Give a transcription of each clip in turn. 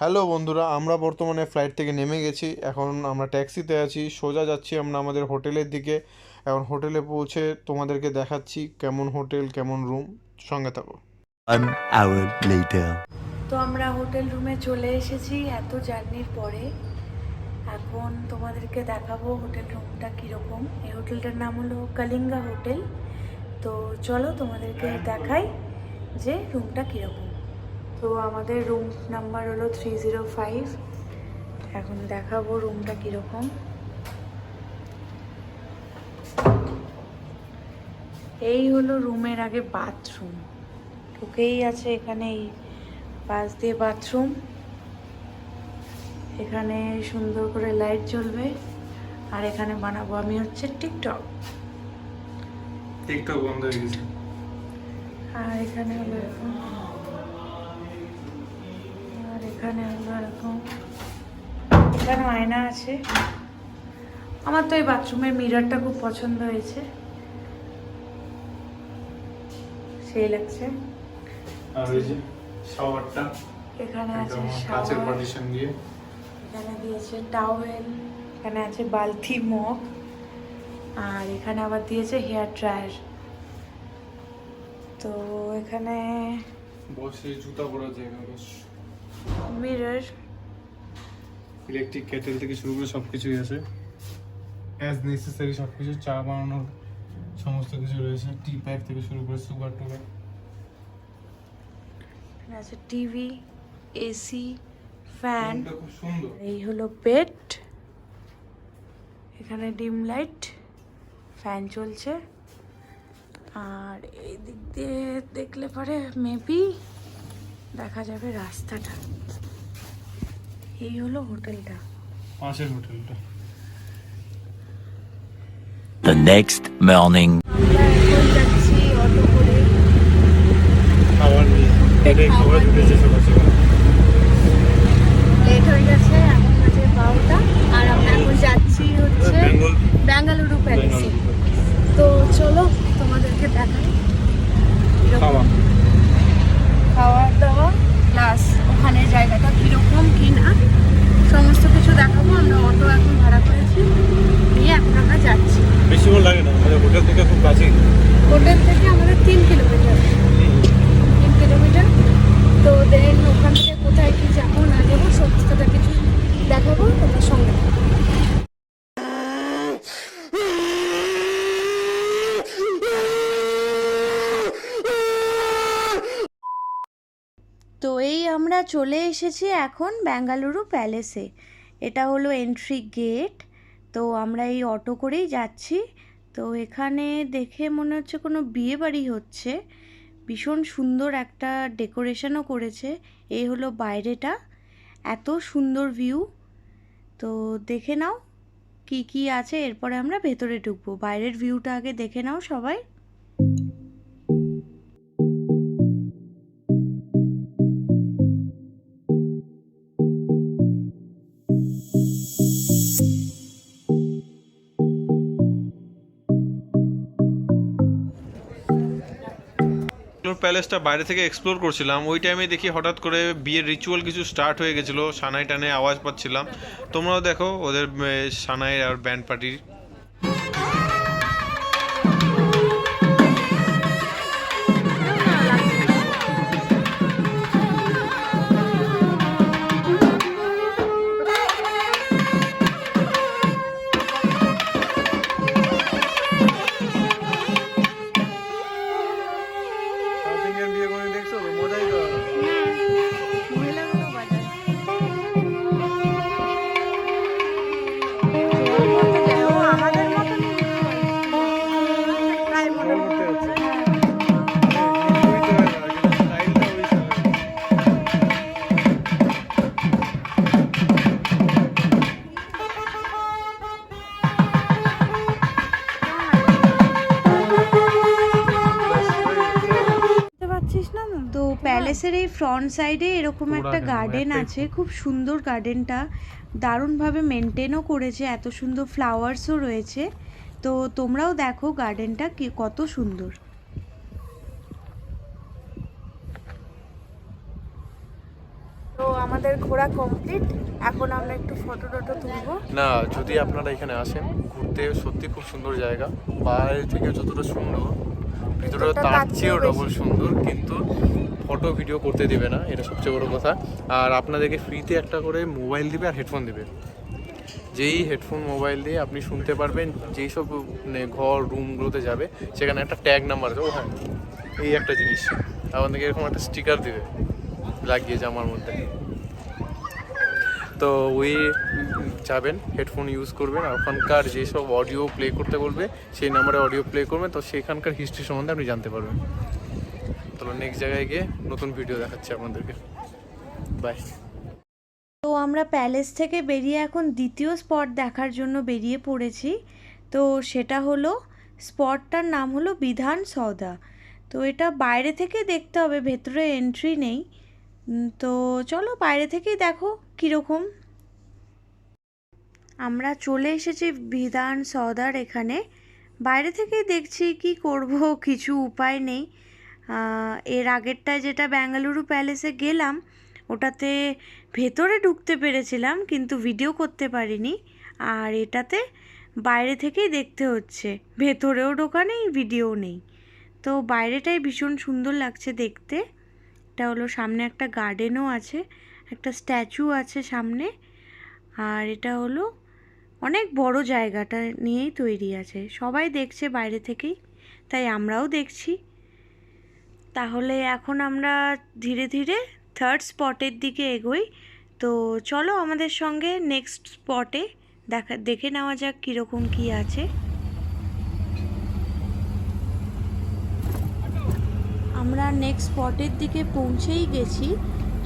Hello বন্ধুরা, আমরা বর্তমানে ফ্লাইট থেকে নেমে গেছি। এখন আমরা ট্যাক্সিতে আছি, সোজা যাচ্ছি আমরা আমাদের হোটেলের দিকে। এখন হোটেলে পৌঁছে তোমাদেরকে দেখাচ্ছি কেমন হোটেল, কেমন রুম। সঙ্গে থাকো। 1 hour later. তো আমরা হোটেল রুমে চলে এসেছি এত জার্নির পরে। এখন তোমাদেরকে দেখাবো হোটেল রুমটা কীরকম। এই হোটেলটার নাম হলো কলিঙ্গা হোটেল। তো চলো তোমাদেরকে দেখাই যে রুমটা কীরকম। তো আমাদের রুম নাম্বার হলো 305। এখন দেখাবো রুমটা কীরকম। এই হলো রুমের আগে বাথরুম, ঢুকেই আছে এখানে এই পাশ দিয়ে বাথরুম। এখানে সুন্দর করে লাইট জ্বলবে। আর এখানে বানাবো আমি হচ্ছে টিকটক বন্ধ হয়ে গেছে। আর এখানে হলো এরকম, আর এখানে হলো এরকম। এখানে আয়না আছে। আমার তো এই বাথরুমের মিররটা খুব পছন্দ হয়েছে, সেই লাগছে। আর এই যে শাওয়ারটা এখানে আছে কাচের শাওয়ার, পার্টিশন দিয়ে। এখানে দিয়েছে টাওয়েল, এখানে আছে বালতি, মগ, আর এখানে আবার দিয়েছে হেয়ার ড্রায়ার। তো এখানে বসে জুতা পরার জায়গা, বস। মিরর, ইলেকট্রিক কেটেল থেকে শুরু করে সব কিছুই আছে, অ্যাজ নেসেসারি সব কিছু। চা বানানোর সমস্ত কিছু রয়েছে, টি প্যাক থেকে শুরু করে সুগার টুগার। এখানে আছে টিভি, এসি, ফ্যান। খুব সুন্দর। এই হলো বেড, এখানে ডিম লাইট, ফ্যান চলছে। আর এই দিক দিয়ে দেখলে পরে মেবি দেখা যাবে রাস্তাটা। এই হলো হোটেলটা, পাশের হোটেলটা। The next morning. আমরা এখন যাচ্ছি অটো করে। খাবার নিয়ে খাবার ঢুকেছে সকাল সকাল। লেট হয়ে গেছে, এখন বাজে 12টা। আর আমরা এখন যাচ্ছি হচ্ছে বেঙ্গালুরু প্যালেসে। তো চলো তোমাদেরকে দেখাই খাওয়া খাওয়া দাওয়া প্লাস ওখানে জায়গাটা কীরকম কি না সমস্ত কিছু দেখাবো। আমরা অটো এখন ভাড়া করেছি, নিয়ে এখন আমরা যাচ্ছি। বেশিক্ষণ লাগে না, আমাদের হোটেল থেকে খুব কাছে। হোটেল থেকে আমাদের 3 কিলোমিটার। তো দেন ওখান থেকে কোথায় কি যাবো না যাবো সমস্তটা কিছু দেখাবো, তোমার সঙ্গে। তো এই আমরা চলে এসেছি এখন বেঙ্গালুরু প্যালেসে। এটা হলো এন্ট্রি গেট। তো আমরা এই অটো করেই যাচ্ছি। তো এখানে দেখে মনে হচ্ছে কোনো বিয়ে বাড়ি হচ্ছে। ভীষণ সুন্দর একটা ডেকোরেশনও করেছে। এই হলো বাইরেটা, এত সুন্দর ভিউ। তো দেখে নাও কি কি আছে, এরপরে আমরা ভেতরে ঢুকবো। বাইরের ভিউটা আগে দেখে নাও সবাই। প্যালেসটা বাইরে থেকে এক্সপ্লোর করছিলাম, ওই টাইমে দেখি হঠাৎ করে বিয়ের রিচুয়াল কিছু স্টার্ট হয়ে গেছিলো। সানাই টানে আওয়াজ পাচ্ছিলাম। তোমরাও দেখো ওদের সানাই আর ব্যান্ড পার্টির। বিয়ে করে দেখছো তো, মজাই তো। মহিলাগুলো বাজায়। আমাদের মতনই প্রায় মনে হচ্ছে। তো প্যালেসের এই ফ্রন্ট সাইডে এরকম একটা গার্ডেন আছে, খুব সুন্দর গার্ডেনটা, দারুণভাবে মেনটেনও করেছে, এত সুন্দর ফ্লাওয়ার্সও রয়েছে। তো তোমরাও দেখো গার্ডেনটা কি কত সুন্দর। তো তো আমাদের ঘোরা কমপ্লিট, এখন আমরা একটু ফটো টটো তুলবো। না, যদি আপনারা এখানে আসেন ঘুরতে, সত্যি খুব সুন্দর জায়গা। বাইরে থেকে যতটা সুন্দর, ভিতরে তার চেয়েও ডবল সুন্দর, কিন্তু ফটো ভিডিও করতে দেবে না, এটা সবচেয়ে বড় কথা। আর আপনাদেরকে ফ্রিতে একটা করে মোবাইল দিবে আর হেডফোন দিবে। যেই হেডফোন মোবাইল দিয়ে আপনি শুনতে পারবেন, যেই সব মানে ঘর রুমগুলোতে যাবে সেখানে একটা ট্যাগ নাম্বার আছে। ও হ্যাঁ, এই একটা জিনিস আপনাদেরকে এরকম একটা স্টিকার দিবে লাগিয়ে জামার মধ্যে। তো ওই যাবেন, হেডফোন ইউজ করবেন, আর ওখানকার যেসব অডিও প্লে করতে বলবে সেই নাম্বারে অডিও প্লে করবেন, তো সেখানকার হিস্ট্রি সম্বন্ধে আপনি জানতে পারবেন। তো নেক্সট জায়গায় গিয়ে নতুন ভিডিও দেখাচ্ছি আপনাদেরকে। বাই। তো আমরা প্যালেস থেকে বেরিয়ে এখন দ্বিতীয় স্পট দেখার জন্য বেরিয়ে পড়েছি। তো সেটা হলো, স্পটটার নাম হলো বিধান সৌধা। তো এটা বাইরে থেকে দেখতে হবে, ভেতরে এন্ট্রি নেই। তো চলো বাইরে থেকেই দেখো কীরকম। আমরা চলে এসেছি বিধান সৌধার এখানে। বাইরে থেকেই দেখছি, কি করব, কিছু উপায় নেই। এর আগেরটায় যেটা বেঙ্গালুরু প্যালেসে গেলাম, ওটাতে ভেতরে ঢুকতে পেরেছিলাম কিন্তু ভিডিও করতে পারিনি। আর এটাতে বাইরে থেকেই দেখতে হচ্ছে, ভেতরেও ঢোকা নেই, ভিডিও নেই। তো বাইরেটাই ভীষণ সুন্দর লাগছে দেখতে। এটা হলো, সামনে একটা গার্ডেনও আছে, একটা স্ট্যাচু আছে সামনে। আর এটা হলো অনেক বড়, জায়গাটা নিয়েই তৈরি আছে, সবাই দেখছে বাইরে থেকেই, তাই আমরাও দেখছি। তাহলে এখন আমরা ধীরে ধীরে থার্ড স্পটের দিকে এগোই। তো চলো আমাদের সঙ্গে নেক্সট স্পটে দেখে নেওয়া যাক কীরকম কী আছে। আমরা নেক্সট স্পটের দিকে পৌঁছেই গেছি,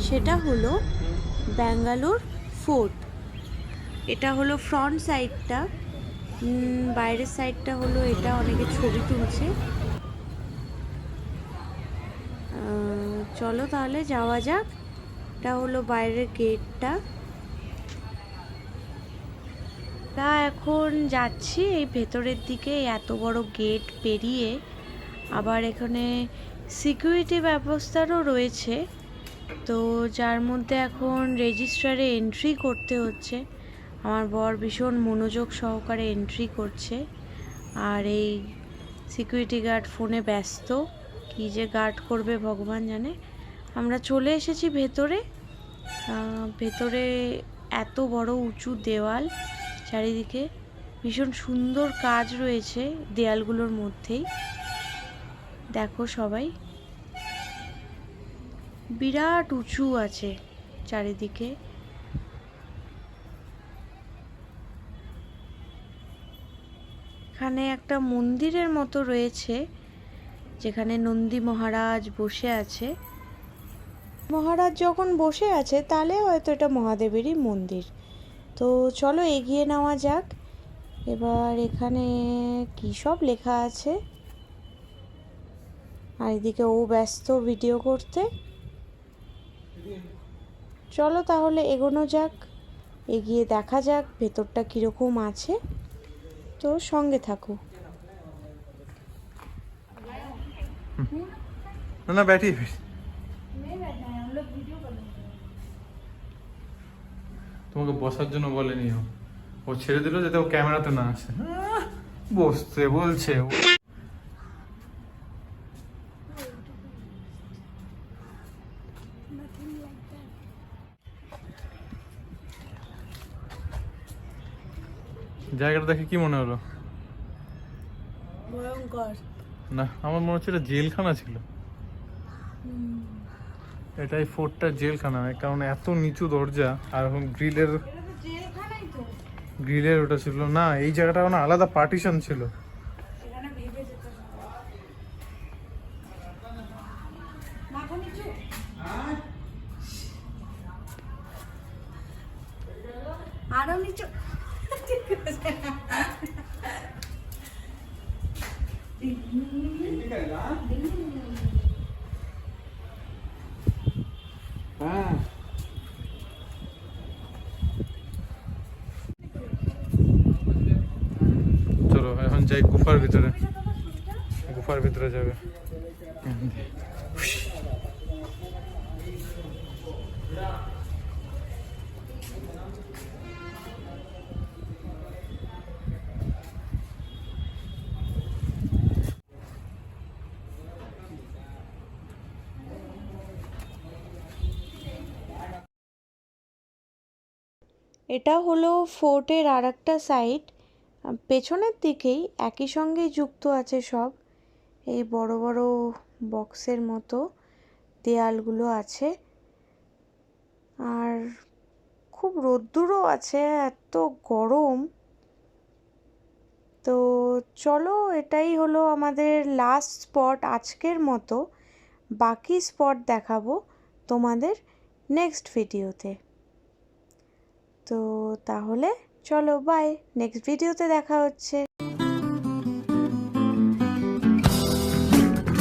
সেটা হলো ব্যাঙ্গালোর ফোর্ট। এটা হলো ফ্রন্ট সাইডটা, বাইরের সাইডটা হলো এটা, অনেকে ছবি তুলছে। চলো তাহলে যাওয়া যাক। এটা হলো বাইরের গেটটা। তা এখন যাচ্ছি এই ভেতরের দিকে, এত বড় গেট পেরিয়ে। আবার এখানে সিকিউরিটি ব্যবস্থারও রয়েছে, তো যার মধ্যে এখন রেজিস্ট্রারে এন্ট্রি করতে হচ্ছে। আমার বর ভীষণ মনোযোগ সহকারে এন্ট্রি করছে, আর এই সিকিউরিটি গার্ড ফোনে ব্যস্ত, কী যে গার্ড করবে ভগবান জানে। আমরা চলে এসেছি ভেতরে। ভেতরে এত বড় উঁচু দেওয়াল, চারিদিকে ভীষণ সুন্দর কাজ রয়েছে দেয়ালগুলোর মধ্যেই। দেখো সবাই, বিরাট উঁচু আছে চারিদিকে। এখানে একটা মন্দিরের মতো রয়েছে, যেখানে নন্দী মহারাজ বসে আছে। মহারাজ যখন বসে আছে তাহলে হয়তো এটা মহাদেবেরই মন্দির। তো চলো এগিয়ে নেওয়া যাক। এবার এখানে কী সব লেখা আছে, আর এদিকে ও ব্যস্ত ভিডিও করতে। চলো তাহলে এগোনো যাক, এগিয়ে দেখা যাক ভেতরটা কীরকম আছে। তো সঙ্গে থাকো। না না, बैठी তোমাকে বসার জন্য বলেনি, ও ছেড়ে দিল যাতে ও ক্যামেরাতে না আসে। বসতে বলছে। জায়গাটা দেখে কি মনে হলো? ভয়ঙ্কর না, আমার মনে হচ্ছে এটা জেলখানা ছিল। এটাই ফোর্টটা জেলখানা, কারণ এত নিচু দরজা, আর গ্রিলের ওটা ছিল না। এই জায়গাটা না আলাদা পার্টিশন ছিল। আরো নিচু। চলো এখন যাই গুফার ভিতরে। গুফার ভিতরে যাবে। এটা হলো ফোর্টের আর একটা সাইড, পেছনের দিকেই, একই সঙ্গেই যুক্ত আছে সব। এই বড় বড় বক্সের মতো দেয়ালগুলো আছে, আর খুব রোদ্দুরও আছে, এত গরম। তো চলো, এটাই হলো আমাদের লাস্ট স্পট আজকের মতো। বাকি স্পট দেখাবো তোমাদের নেক্সট ভিডিওতে। তো তাহলে চলো, বাই, নেক্সট ভিডিওতে দেখা হচ্ছে।